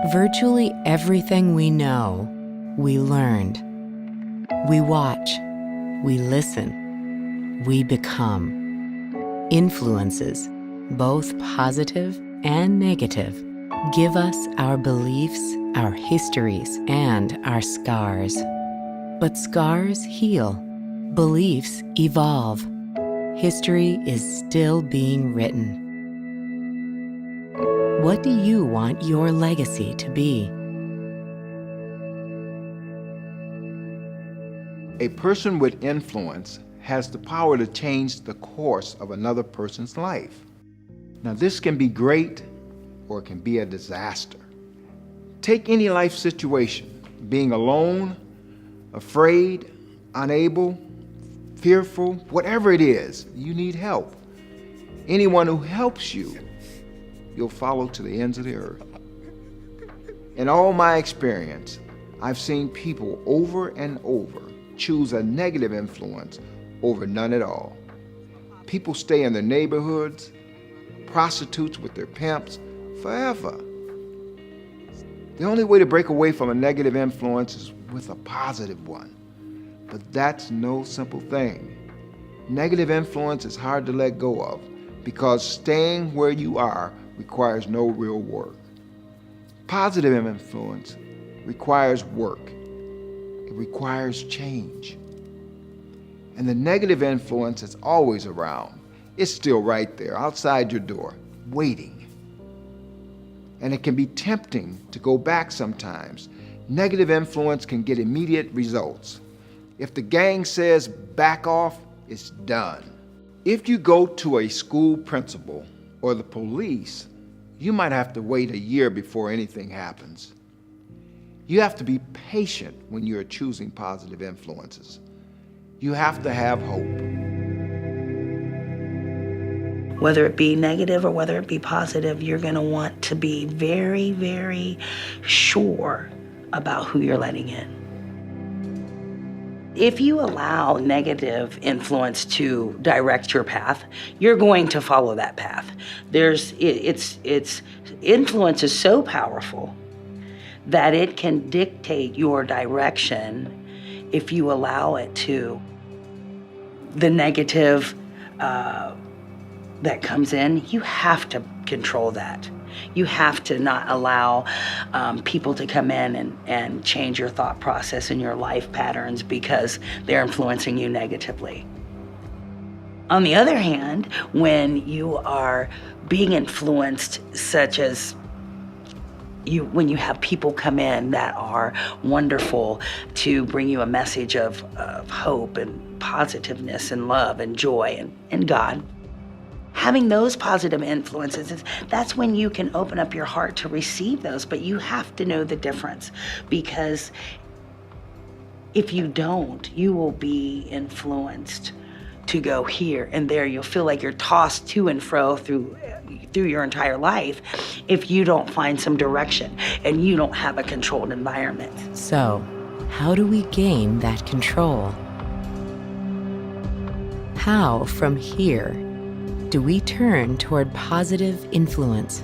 Virtually everything we know, we learned. We watch, we listen, we become. Influences, both positive and negative, give us our beliefs, our histories, and our scars. But scars heal, beliefs evolve. History is still being written. What do you want your legacy to be? A person with influence has the power to change the course of another person's life. Now, this can be great or it can be a disaster. Take any life situation, being alone, afraid, unable, fearful, whatever it is, you need help. Anyone who helps you, you'll follow to the ends of the earth. In all my experience, I've seen people over and over choose a negative influence over none at all. People stay in their neighborhoods, prostitutes with their pimps, forever. The only way to break away from a negative influence is with a positive one. But that's no simple thing. Negative influence is hard to let go of because staying where you are requires no real work. Positive influence requires work. It requires change. And the negative influence is always around. It's still right there, outside your door, waiting. And it can be tempting to go back sometimes. Negative influence can get immediate results. If the gang says back off, it's done. If you go to a school principal or the police, you might have to wait a year before anything happens. You have to be patient when you're choosing positive influences. You have to have hope. Whether it be negative or whether it be positive, you're going to want to be very, very sure about who you're letting in. If you allow negative influence to direct your path, you're going to follow that path. Its influence is so powerful that it can dictate your direction if you allow it to. The negative that comes in, you have to control that. You have to not allow people to come in and change your thought process and your life patterns because they're influencing you negatively. On the other hand, when you are being influenced, such as when you have people come in that are wonderful to bring you a message of hope and positiveness and love and joy and God, having those positive influences, that's when you can open up your heart to receive those, but you have to know the difference, because if you don't, you will be influenced to go here and there. You'll feel like you're tossed to and fro through your entire life if you don't find some direction and you don't have a controlled environment. So, how do we gain that control? How, from here, do we turn toward positive influence?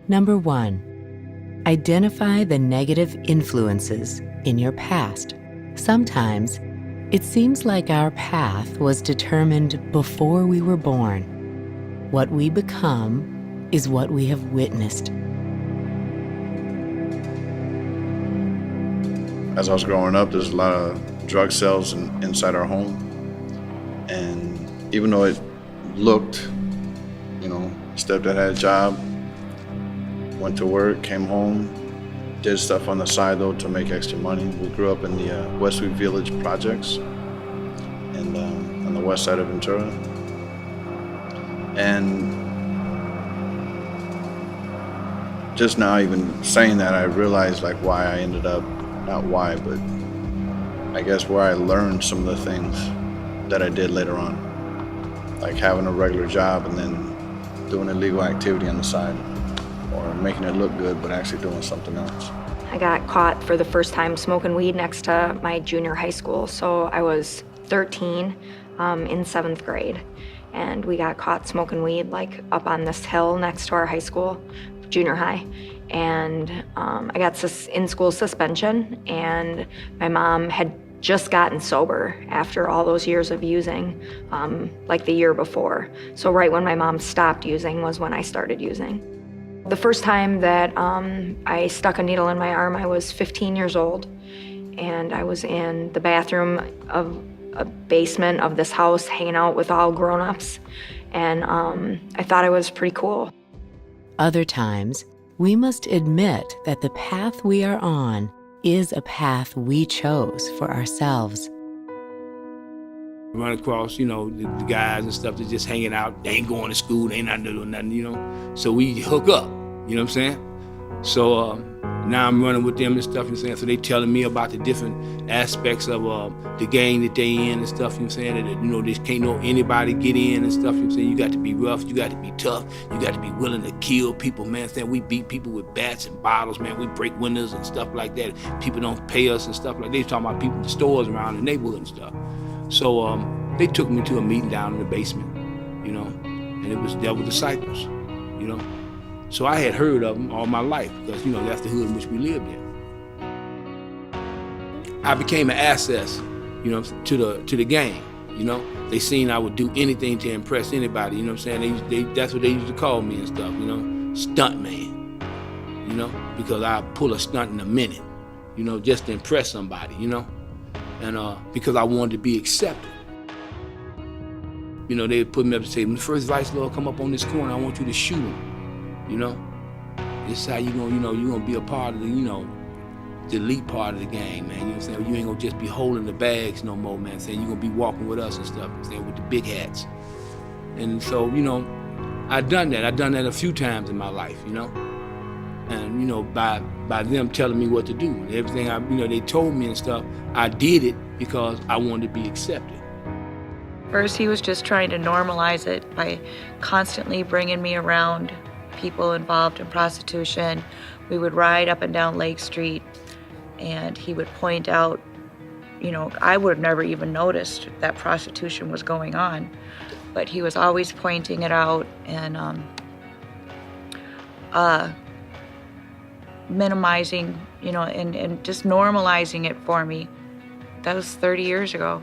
Number 1, identify the negative influences in your past. Sometimes, it seems like our path was determined before we were born. What we become is what we have witnessed. As I was growing up, there's a lot of drug sales inside our home. And even though it looked, stepdad had a job, went to work, came home, did stuff on the side though to make extra money. We grew up in the Westwood Village projects and on the west side of Ventura. And just now even saying that, I realized like why I ended up, not why, but I guess where I learned some of the things that I did later on. Like having a regular job and then doing illegal activity on the side, or making it look good but actually doing something else. I got caught for the first time smoking weed next to my junior high school. So I was 13 in 7th grade, and we got caught smoking weed like up on this hill next to our high school. junior high, and I got in-school suspension, and my mom had just gotten sober after all those years of using, like the year before. So right when my mom stopped using was when I started using. The first time that I stuck a needle in my arm, I was 15 years old, and I was in the bathroom of a basement of this house hanging out with all grown-ups, and I thought I was pretty cool. Other times, we must admit that the path we are on is a path we chose for ourselves. Run across, the guys and stuff that's just hanging out. They ain't going to school, they ain't not doing nothing, So we hook up, you know what I'm saying? So now I'm running with them and stuff, So they telling me about the different aspects of the game that they in and stuff, That, they can't know anybody get in and stuff, You got to be rough, you got to be tough, you got to be willing to kill people, man. We beat people with bats and bottles, man. We break windows and stuff like that. People don't pay us and stuff like that. They talking about people in the stores around the neighborhood and stuff. So they took me to a meeting down in the basement, and it was Devil Disciples, So I had heard of them all my life because, that's the hood in which we lived in. I became an asset, to the gang, They seen I would do anything to impress anybody, That's what they used to call me and stuff, stunt man, because I pull a stunt in a minute, just to impress somebody, and because I wanted to be accepted. They would put me up and say, when the first vice lord come up on this corner, I want you to shoot him. This is how you gonna be a part of the, the elite part of the game, man. You ain't gonna just be holding the bags no more, man. You're gonna be walking with us and stuff, with the big hats. And so, I done that. I done that a few times in my life, And, by them telling me what to do. And everything they told me and stuff, I did it because I wanted to be accepted. First, he was just trying to normalize it by constantly bringing me around people involved in prostitution. We would ride up and down Lake Street, and he would point out, I would have never even noticed that prostitution was going on, but he was always pointing it out and minimizing, and just normalizing it for me. That was 30 years ago.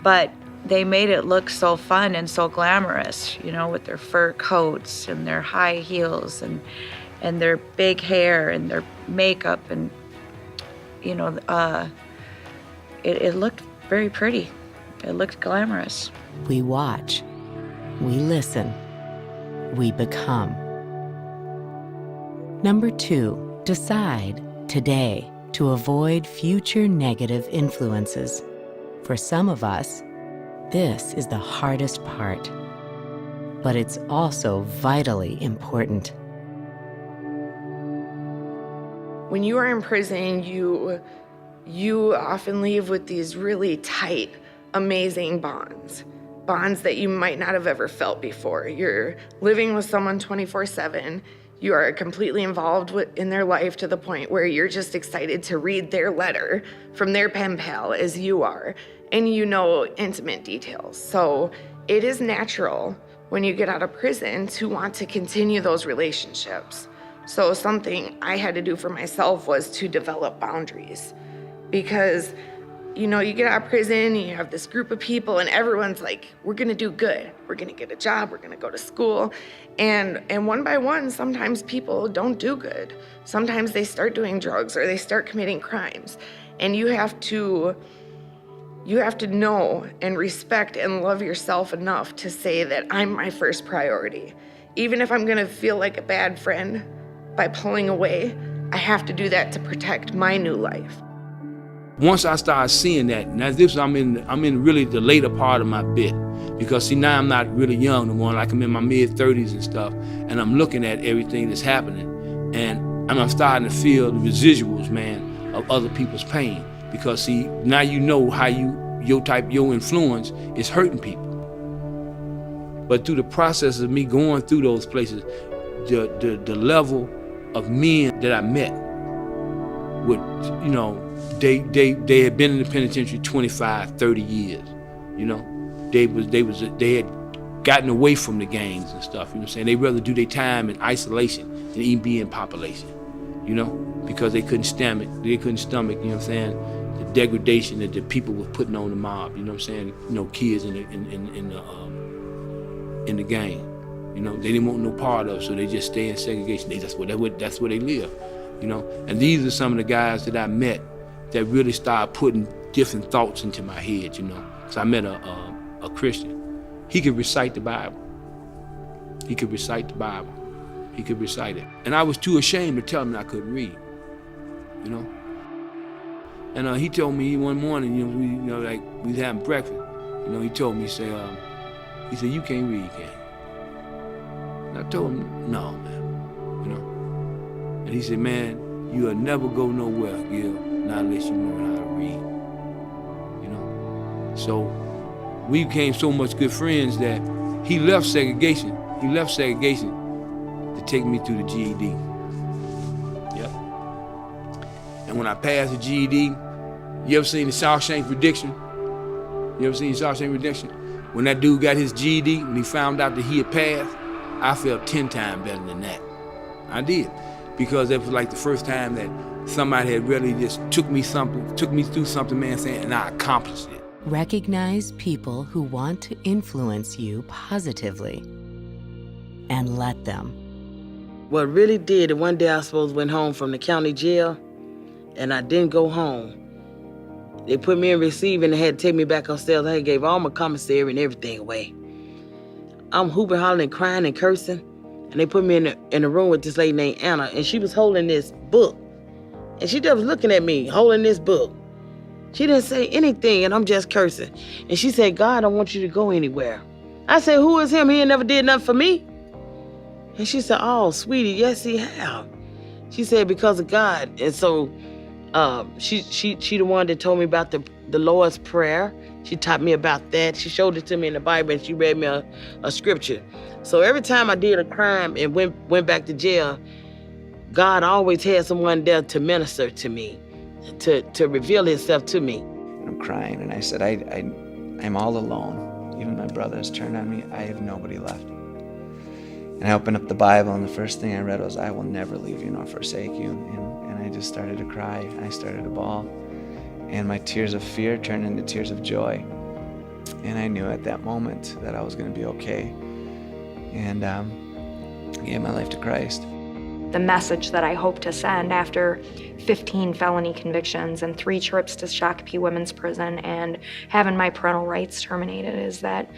But they made it look so fun and so glamorous, with their fur coats and their high heels and their big hair and their makeup and, it looked very pretty. It looked glamorous. We watch, we listen, we become. Number 2, decide today to avoid future negative influences. For some of us, this is the hardest part, but it's also vitally important. When you are in prison, you often leave with these really tight, amazing bonds that you might not have ever felt before. You're living with someone 24/7. You are completely involved in their life to the point where you're just excited to read their letter from their pen pal as you are, and intimate details. So it is natural when you get out of prison to want to continue those relationships. So something I had to do for myself was to develop boundaries, because you get out of prison, you have this group of people, and everyone's like, we're gonna do good. We're gonna get a job, we're gonna go to school. And one by one, sometimes people don't do good. Sometimes they start doing drugs or they start committing crimes. And you have to know and respect and love yourself enough to say that I'm my first priority. Even if I'm gonna feel like a bad friend by pulling away, I have to do that to protect my new life. Once I started seeing that, and as this, I'm in really the later part of my bit, because now I'm not really young no more, like I'm in my mid-30s and stuff, and I'm looking at everything that's happening, and I'm starting to feel the residuals, man, of other people's pain, because now you know how your influence is hurting people. But through the process of me going through those places, the level of men that I met would, they had been in the penitentiary 25, 30 years, They had gotten away from the gangs and stuff, you know what I'm saying? They rather do their time in isolation than even be in population, you know? Because they couldn't stomach, you know what I'm saying, the degradation that the people were putting on the mob, you know what I'm saying? You know, kids in the gang. You know, they didn't want no part of it, so they just stay in segregation. That's where they live, you know? And these are some of the guys that I met that really started putting different thoughts into my head, you know? So I met a Christian. He could recite the Bible. He could recite the Bible. He could recite it. And I was too ashamed to tell him I couldn't read, you know? And he told me one morning, like we was having breakfast, you know, he told me, he said, you can't read, can you? And I told him, no, man, you know? And he said, man, you'll never go nowhere, Gil, not unless you learn how to read, you know? So we became so much good friends that he left segregation to take me through the GED. Yep. And when I passed the GED, you ever seen the Shawshank Redemption? When that dude got his GED, when he found out that he had passed, I felt 10 times better than that. I did. Because it was like the first time that somebody had really just took me through something, man, saying, and I accomplished it. Recognize people who want to influence you positively and let them. What really did it, one day I went home from the county jail and I didn't go home. They put me in receiving and had to take me back upstairs. I gave all my commissary and everything away. I'm hooping, hollering, crying, and cursing. And they put me in a room with this lady named Anna, and she was holding this book. And she just was looking at me, holding this book. She didn't say anything, and I'm just cursing. And she said, God don't want you to go anywhere. I said, who is him? He ain't never did nothing for me. And she said, oh, sweetie, yes, he have. She said, because of God. And so she the one that told me about the Lord's Prayer. She taught me about that. She showed it to me in the Bible, and she read me a scripture. So every time I did a crime and went back to jail, God always had someone there to minister to me, to reveal himself to me. I'm crying, and I said, I'm all alone. Even my brother has turned on me. I have nobody left. And I opened up the Bible, and the first thing I read was, I will never leave you nor forsake you. And I just started to cry, and I started to bawl. And my tears of fear turned into tears of joy. And I knew at that moment that I was going to be okay. And I gave my life to Christ. The message that I hope to send after 15 felony convictions and 3 trips to Shakopee Women's Prison and having my parental rights terminated is that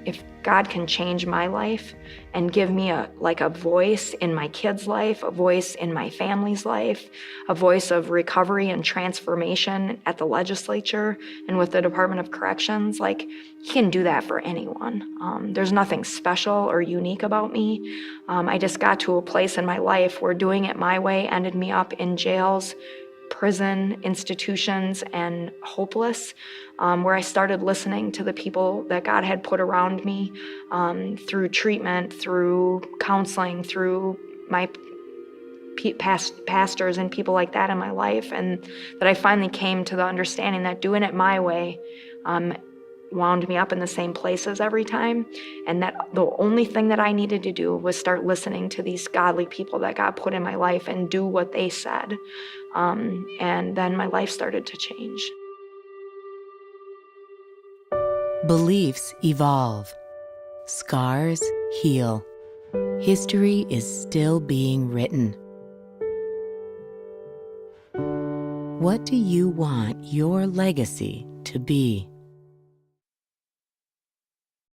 if God can change my life and give me a voice in my kid's life, a voice in my family's life, a voice of recovery and transformation at the legislature and with the Department of Corrections, he can do that for anyone. There's nothing special or unique about me. I just got to a place in my life where doing it my way ended me up in jails, prison, institutions, and hopeless, where I started listening to the people that God had put around me through treatment, through counseling, through my pastors and people like that in my life, and that I finally came to the understanding that doing it my way wound me up in the same places every time, and that the only thing that I needed to do was start listening to these godly people that God put in my life and do what they said. And then my life started to change. Beliefs evolve. Scars heal. History is still being written. What do you want your legacy to be?